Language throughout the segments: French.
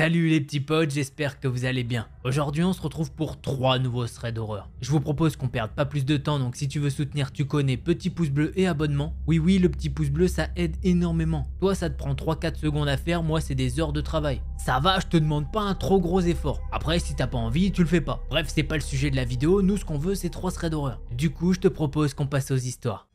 Salut les petits potes, j'espère que vous allez bien. Aujourd'hui on se retrouve pour 3 nouveaux threads d'horreur. Je vous propose qu'on perde pas plus de temps, donc si tu veux soutenir, tu connais, petit pouce bleu et abonnement. Oui, le petit pouce bleu ça aide énormément. Toi ça te prend 3-4 secondes à faire, moi c'est des heures de travail. Ça va, je te demande pas un trop gros effort. Après si t'as pas envie, tu le fais pas. Bref, c'est pas le sujet de la vidéo, nous ce qu'on veut c'est 3 threads d'horreur. Du coup je te propose qu'on passe aux histoires.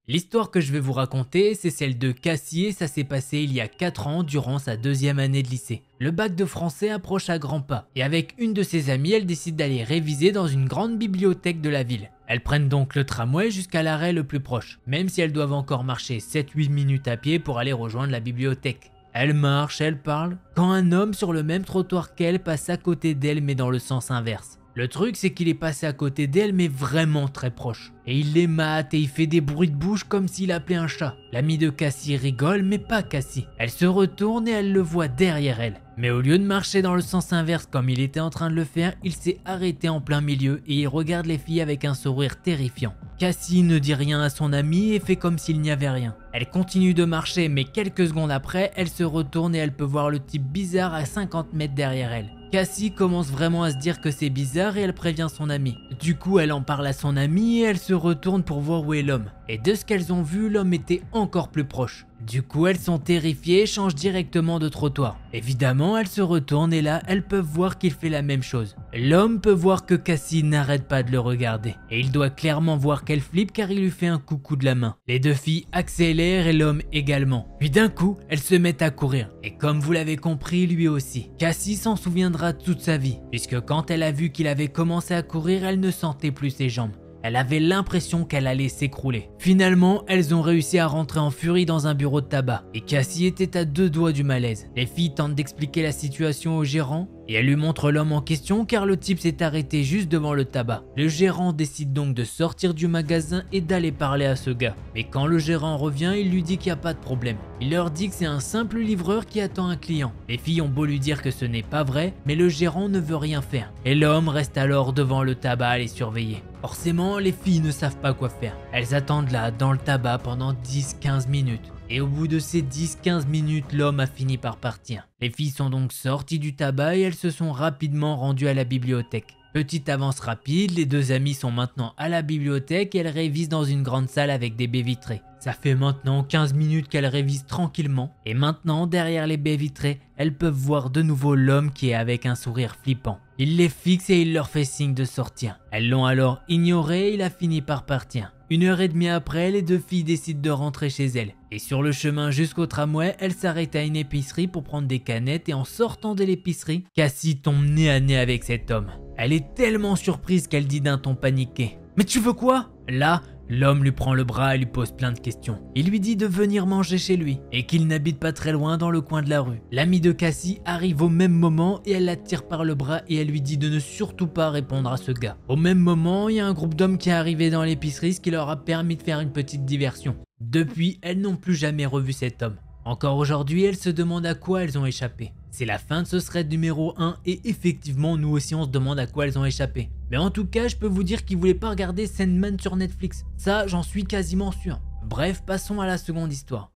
L'histoire que je vais vous raconter, c'est celle de Cassie et ça s'est passé il y a 4 ans durant sa 2e année de lycée. Le bac de français approche à grands pas et avec une de ses amies, elle décide d'aller réviser dans une grande bibliothèque de la ville. Elles prennent donc le tramway jusqu'à l'arrêt le plus proche, même si elles doivent encore marcher 7-8 minutes à pied pour aller rejoindre la bibliothèque. Elle marche, elle parle, quand un homme sur le même trottoir qu'elle passe à côté d'elle mais dans le sens inverse. Le truc c'est qu'il est passé à côté d'elle mais vraiment très proche. Et il les mate et il fait des bruits de bouche comme s'il appelait un chat. L'amie de Cassie rigole mais pas Cassie. Elle se retourne et elle le voit derrière elle. Mais au lieu de marcher dans le sens inverse comme il était en train de le faire, il s'est arrêté en plein milieu et il regarde les filles avec un sourire terrifiant. Cassie ne dit rien à son amie et fait comme s'il n'y avait rien. Elle continue de marcher mais quelques secondes après, elle se retourne et elle peut voir le type bizarre à 50 mètres derrière elle. Cassie commence vraiment à se dire que c'est bizarre et elle prévient son amie. Du coup, elle en parle à son amie et elle se retourne pour voir où est l'homme. Et de ce qu'elles ont vu, l'homme était encore plus proche. Du coup, elles sont terrifiées et changent directement de trottoir. Évidemment, elles se retournent et là, elles peuvent voir qu'il fait la même chose. L'homme peut voir que Cassie n'arrête pas de le regarder. Et il doit clairement voir qu'elle flippe car il lui fait un coucou de la main. Les deux filles accélèrent et l'homme également. Puis d'un coup, elles se mettent à courir. Et comme vous l'avez compris, lui aussi. Cassie s'en souviendra toute sa vie, puisque quand elle a vu qu'il avait commencé à courir, elle ne sentait plus ses jambes. Elle avait l'impression qu'elle allait s'écrouler. Finalement, elles ont réussi à rentrer en furie dans un bureau de tabac et Cassie était à 2 doigts du malaise. Les filles tentent d'expliquer la situation au gérant et elle lui montre l'homme en question car le type s'est arrêté juste devant le tabac. Le gérant décide donc de sortir du magasin et d'aller parler à ce gars. Mais quand le gérant revient, il lui dit qu'il n'y a pas de problème. Il leur dit que c'est un simple livreur qui attend un client. Les filles ont beau lui dire que ce n'est pas vrai, mais le gérant ne veut rien faire. Et l'homme reste alors devant le tabac à les surveiller. Forcément, les filles ne savent pas quoi faire. Elles attendent là, dans le tabac, pendant 10-15 minutes. Et au bout de ces 10-15 minutes, l'homme a fini par partir. Les filles sont donc sorties du tabac et elles se sont rapidement rendues à la bibliothèque. Petite avance rapide, les deux amies sont maintenant à la bibliothèque et elles révisent dans une grande salle avec des baies vitrées. Ça fait maintenant 15 minutes qu'elles révisent tranquillement et maintenant derrière les baies vitrées, elles peuvent voir de nouveau l'homme qui est avec un sourire flippant. Il les fixe et il leur fait signe de sortir. Elles l'ont alors ignoré et il a fini par partir. 1h30 après, les deux filles décident de rentrer chez elles. Et sur le chemin jusqu'au tramway, elles s'arrêtent à une épicerie pour prendre des canettes et en sortant de l'épicerie, Cassie tombe nez à nez avec cet homme. Elle est tellement surprise qu'elle dit d'un ton paniqué: « Mais tu veux quoi ?» Là, l'homme lui prend le bras et lui pose plein de questions. Il lui dit de venir manger chez lui et qu'il n'habite pas très loin dans le coin de la rue. L'amie de Cassie arrive au même moment et elle la tire par le bras et elle lui dit de ne surtout pas répondre à ce gars. Au même moment, il y a un groupe d'hommes qui est arrivé dans l'épicerie, ce qui leur a permis de faire une petite diversion. Depuis, elles n'ont plus jamais revu cet homme. Encore aujourd'hui, elles se demandent à quoi elles ont échappé. C'est la fin de ce thread numéro 1 et effectivement, nous aussi on se demande à quoi elles ont échappé. Mais en tout cas, je peux vous dire qu'ils voulaient pas regarder Sandman sur Netflix. Ça, j'en suis quasiment sûr. Bref, passons à la seconde histoire.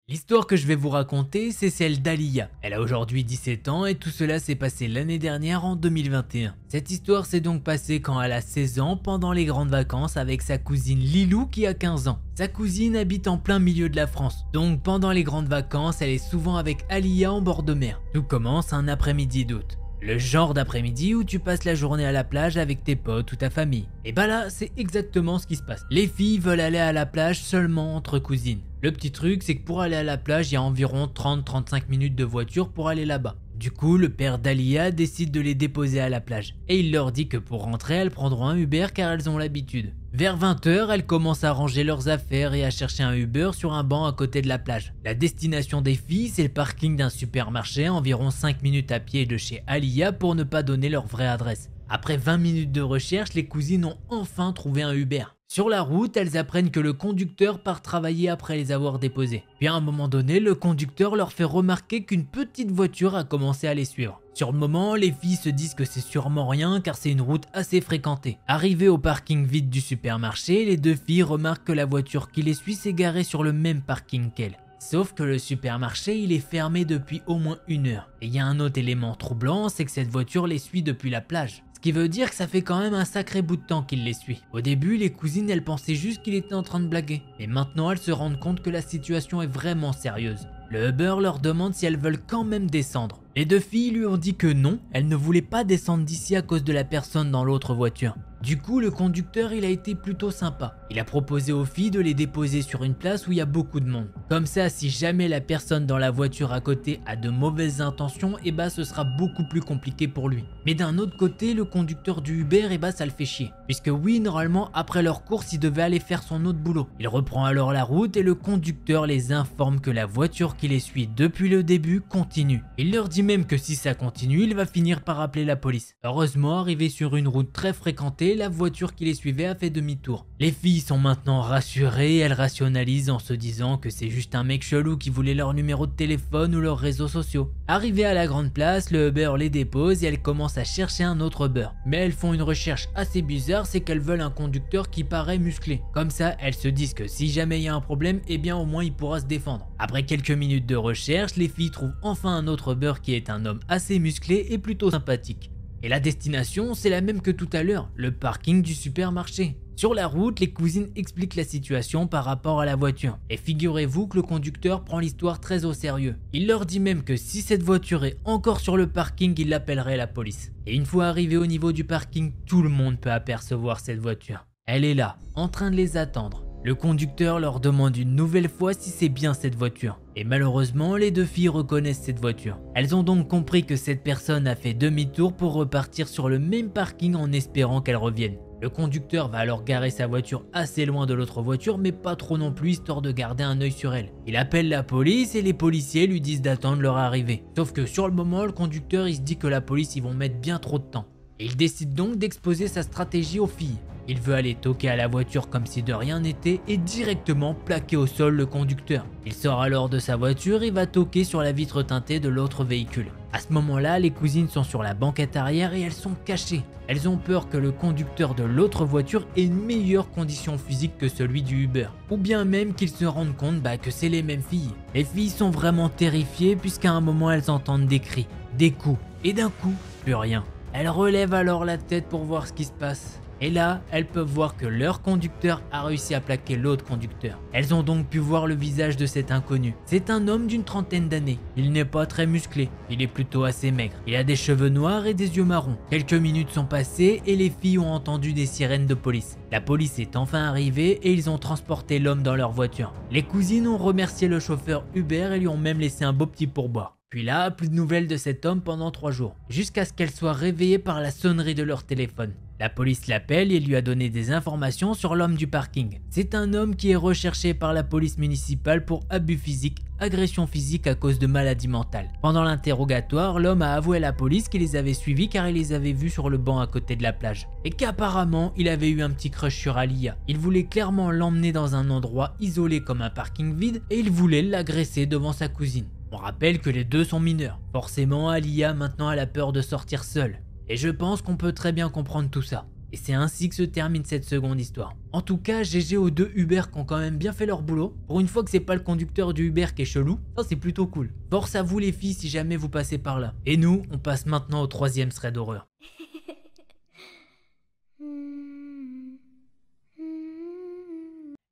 L'histoire que je vais vous raconter, c'est celle d'Aliya. Elle a aujourd'hui 17 ans et tout cela s'est passé l'année dernière en 2021. Cette histoire s'est donc passée quand elle a 16 ans pendant les grandes vacances avec sa cousine Lilou qui a 15 ans. Sa cousine habite en plein milieu de la France, donc pendant les grandes vacances, elle est souvent avec Aliya en bord de mer. Tout commence un après-midi d'août. Le genre d'après-midi où tu passes la journée à la plage avec tes potes ou ta famille. Et bah là, c'est exactement ce qui se passe. Les filles veulent aller à la plage seulement entre cousines. Le petit truc, c'est que pour aller à la plage, il y a environ 30-35 minutes de voiture pour aller là-bas. Du coup, le père d'Aliya décide de les déposer à la plage. Et il leur dit que pour rentrer, elles prendront un Uber car elles ont l'habitude. Vers 20 h, elles commencent à ranger leurs affaires et à chercher un Uber sur un banc à côté de la plage. La destination des filles, c'est le parking d'un supermarché à environ 5 minutes à pied de chez Aliya pour ne pas donner leur vraie adresse. Après 20 minutes de recherche, les cousines ont enfin trouvé un Uber. Sur la route, elles apprennent que le conducteur part travailler après les avoir déposées. Puis à un moment donné, le conducteur leur fait remarquer qu'une petite voiture a commencé à les suivre. Sur le moment, les filles se disent que c'est sûrement rien car c'est une route assez fréquentée. Arrivées au parking vide du supermarché, les deux filles remarquent que la voiture qui les suit s'est garée sur le même parking qu'elles. Sauf que le supermarché il est fermé depuis au moins 1 heure. Et il y a un autre élément troublant, c'est que cette voiture les suit depuis la plage. Ce qui veut dire que ça fait quand même un sacré bout de temps qu'il les suit. Au début, les cousines elles pensaient juste qu'il était en train de blaguer. Mais maintenant elles se rendent compte que la situation est vraiment sérieuse. Le Uber leur demande si elles veulent quand même descendre. Les deux filles lui ont dit que non, elles ne voulaient pas descendre d'ici à cause de la personne dans l'autre voiture. Du coup, le conducteur il a été plutôt sympa. Il a proposé aux filles de les déposer sur une place où il y a beaucoup de monde. Comme ça, si jamais la personne dans la voiture à côté a de mauvaises intentions, et bah ce sera beaucoup plus compliqué pour lui. Mais d'un autre côté, le conducteur du Uber, et bah ça le fait chier. Puisque oui, normalement, après leur course, il devait aller faire son autre boulot. Il reprend alors la route et le conducteur les informe que la voiture qui les suit depuis le début continue. Il leur dit même que si ça continue, il va finir par appeler la police. Heureusement, arrivé sur une route très fréquentée, la voiture qui les suivait a fait demi-tour. Les filles sont maintenant rassurées, elles rationalisent en se disant que c'est juste un mec chelou qui voulait leur numéro de téléphone ou leurs réseaux sociaux. Arrivées à la grande place, le Uber les dépose et elles commencent à chercher un autre Uber. Mais elles font une recherche assez bizarre, c'est qu'elles veulent un conducteur qui paraît musclé. Comme ça, elles se disent que si jamais il y a un problème, eh bien au moins il pourra se défendre. Après quelques minutes de recherche, les filles trouvent enfin un autre Uber qui est un homme assez musclé et plutôt sympathique. Et la destination, c'est la même que tout à l'heure, le parking du supermarché. Sur la route, les cousines expliquent la situation par rapport à la voiture. Et figurez-vous que le conducteur prend l'histoire très au sérieux. Il leur dit même que si cette voiture est encore sur le parking, il appellerait la police. Et une fois arrivé au niveau du parking, tout le monde peut apercevoir cette voiture. Elle est là, en train de les attendre. Le conducteur leur demande une nouvelle fois si c'est bien cette voiture. Et malheureusement, les deux filles reconnaissent cette voiture. Elles ont donc compris que cette personne a fait demi-tour pour repartir sur le même parking en espérant qu'elle revienne. Le conducteur va alors garer sa voiture assez loin de l'autre voiture, mais pas trop non plus, histoire de garder un œil sur elle. Il appelle la police et les policiers lui disent d'attendre leur arrivée. Sauf que sur le moment, le conducteur il se dit que la police ils vont mettre bien trop de temps. Et il décide donc d'exposer sa stratégie aux filles. Il veut aller toquer à la voiture comme si de rien n'était et directement plaquer au sol le conducteur. Il sort alors de sa voiture et va toquer sur la vitre teintée de l'autre véhicule. À ce moment-là, les cousines sont sur la banquette arrière et elles sont cachées. Elles ont peur que le conducteur de l'autre voiture ait une meilleure condition physique que celui du Uber. Ou bien même qu'ils se rendent compte que c'est les mêmes filles. Les filles sont vraiment terrifiées puisqu'à un moment elles entendent des cris, des coups et d'un coup, plus rien. Elles relèvent alors la tête pour voir ce qui se passe. Et là, elles peuvent voir que leur conducteur a réussi à plaquer l'autre conducteur. Elles ont donc pu voir le visage de cet inconnu. C'est un homme d'une trentaine d'années. Il n'est pas très musclé, il est plutôt assez maigre. Il a des cheveux noirs et des yeux marrons. Quelques minutes sont passées et les filles ont entendu des sirènes de police. La police est enfin arrivée et ils ont transporté l'homme dans leur voiture. Les cousines ont remercié le chauffeur Uber et lui ont même laissé un beau petit pourboire. Puis là, plus de nouvelles de cet homme pendant 3 jours, jusqu'à ce qu'elle soit réveillée par la sonnerie de leur téléphone. La police l'appelle et lui a donné des informations sur l'homme du parking. C'est un homme qui est recherché par la police municipale pour abus physique, agression physique à cause de maladie mentale. Pendant l'interrogatoire, l'homme a avoué à la police qu'il les avait suivis car il les avait vus sur le banc à côté de la plage. Et qu'apparemment, il avait eu un petit crush sur Alia. Il voulait clairement l'emmener dans un endroit isolé comme un parking vide et il voulait l'agresser devant sa cousine. On rappelle que les deux sont mineurs. Forcément, Alia maintenant elle a peur de sortir seule. Et je pense qu'on peut très bien comprendre tout ça. Et c'est ainsi que se termine cette seconde histoire. En tout cas, GG aux deux Uber qui ont quand même bien fait leur boulot. Pour une fois que c'est pas le conducteur du Uber qui est chelou, ça c'est plutôt cool. Force à vous les filles si jamais vous passez par là. Et nous, on passe maintenant au 3e thread d'horreur.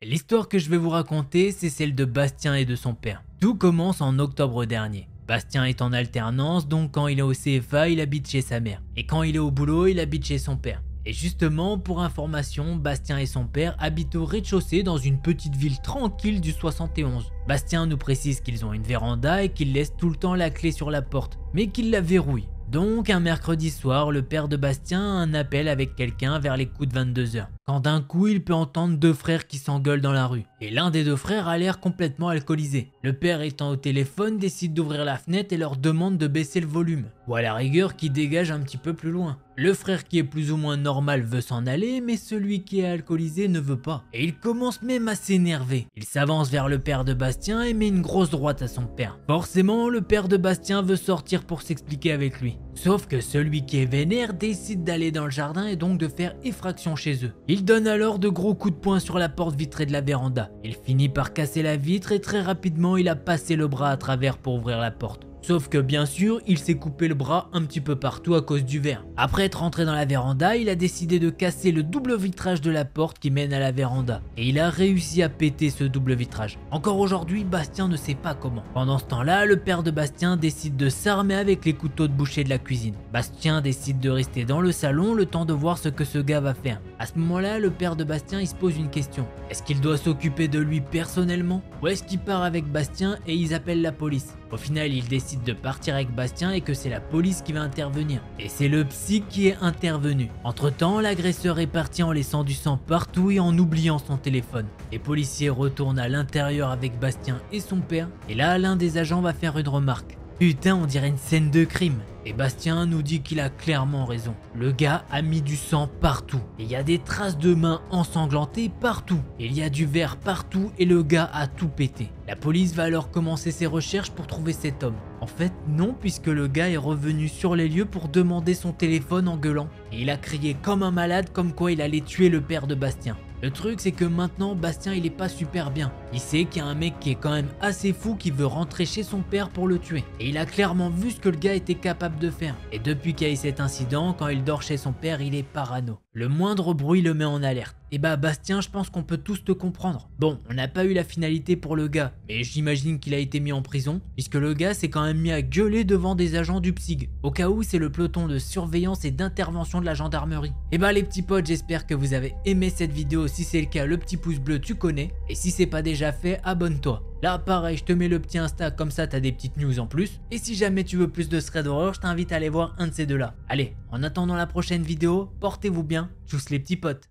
L'histoire que je vais vous raconter, c'est celle de Bastien et de son père. Tout commence en octobre dernier. Bastien est en alternance, donc quand il est au CFA, il habite chez sa mère. Et quand il est au boulot, il habite chez son père. Et justement, pour information, Bastien et son père habitent au rez-de-chaussée dans une petite ville tranquille du 71. Bastien nous précise qu'ils ont une véranda et qu'ils laissent tout le temps la clé sur la porte, mais qu'ils la verrouillent. Donc un mercredi soir, le père de Bastien a un appel avec quelqu'un vers les coups de 22 h. quand d'un coup il peut entendre deux frères qui s'engueulent dans la rue. Et l'un des deux frères a l'air complètement alcoolisé. Le père étant au téléphone décide d'ouvrir la fenêtre et leur demande de baisser le volume. Ou à la rigueur qui dégage un petit peu plus loin. Le frère qui est plus ou moins normal veut s'en aller, mais celui qui est alcoolisé ne veut pas. Et il commence même à s'énerver. Il s'avance vers le père de Bastien et met une grosse droite à son père. Forcément, le père de Bastien veut sortir pour s'expliquer avec lui. Sauf que celui qui est vénère décide d'aller dans le jardin et donc de faire effraction chez eux. Il donne alors de gros coups de poing sur la porte vitrée de la véranda. Il finit par casser la vitre et très rapidement il a passé le bras à travers pour ouvrir la porte. Sauf que bien sûr, il s'est coupé le bras un petit peu partout à cause du verre. Après être rentré dans la véranda, il a décidé de casser le double vitrage de la porte qui mène à la véranda. Et il a réussi à péter ce double vitrage. Encore aujourd'hui, Bastien ne sait pas comment. Pendant ce temps-là, le père de Bastien décide de s'armer avec les couteaux de boucher de la cuisine. Bastien décide de rester dans le salon le temps de voir ce que ce gars va faire. À ce moment-là, le père de Bastien il se pose une question. Est-ce qu'il doit s'occuper de lui personnellement? Ou est-ce qu'il part avec Bastien et ils appellent la police? Au final, il décide de partir avec Bastien et que c'est la police qui va intervenir. Et c'est le psy qui est intervenu. Entre temps, l'agresseur est parti en laissant du sang partout et en oubliant son téléphone. Les policiers retournent à l'intérieur avec Bastien et son père. Et là, l'un des agents va faire une remarque. Putain, on dirait une scène de crime. Et Bastien nous dit qu'il a clairement raison. Le gars a mis du sang partout. Et il y a des traces de mains ensanglantées partout. Il y a du verre partout et le gars a tout pété. La police va alors commencer ses recherches pour trouver cet homme. En fait, non, puisque le gars est revenu sur les lieux pour demander son téléphone en gueulant. Et il a crié comme un malade comme quoi il allait tuer le père de Bastien. Le truc c'est que maintenant Bastien il est pas super bien. Il sait qu'il y a un mec qui est quand même assez fou qui veut rentrer chez son père pour le tuer. Et il a clairement vu ce que le gars était capable de faire. Et depuis qu'il y a eu cet incident, quand il dort chez son père, il est parano. Le moindre bruit le met en alerte. Et bah Bastien, je pense qu'on peut tous te comprendre. Bon, on n'a pas eu la finalité pour le gars, mais j'imagine qu'il a été mis en prison, puisque le gars s'est quand même mis à gueuler devant des agents du PSIG. Au cas où, c'est le peloton de surveillance et d'intervention de la gendarmerie. Et bah les petits potes, j'espère que vous avez aimé cette vidéo. Si c'est le cas, le petit pouce bleu tu connais. Et si c'est pas déjà fait, abonne-toi. Là pareil, je te mets le petit Insta, comme ça t'as des petites news en plus. Et si jamais tu veux plus de thread horreur, je t'invite à aller voir un de ces deux là. Allez, en attendant la prochaine vidéo, portez-vous bien, tchuss les petits potes.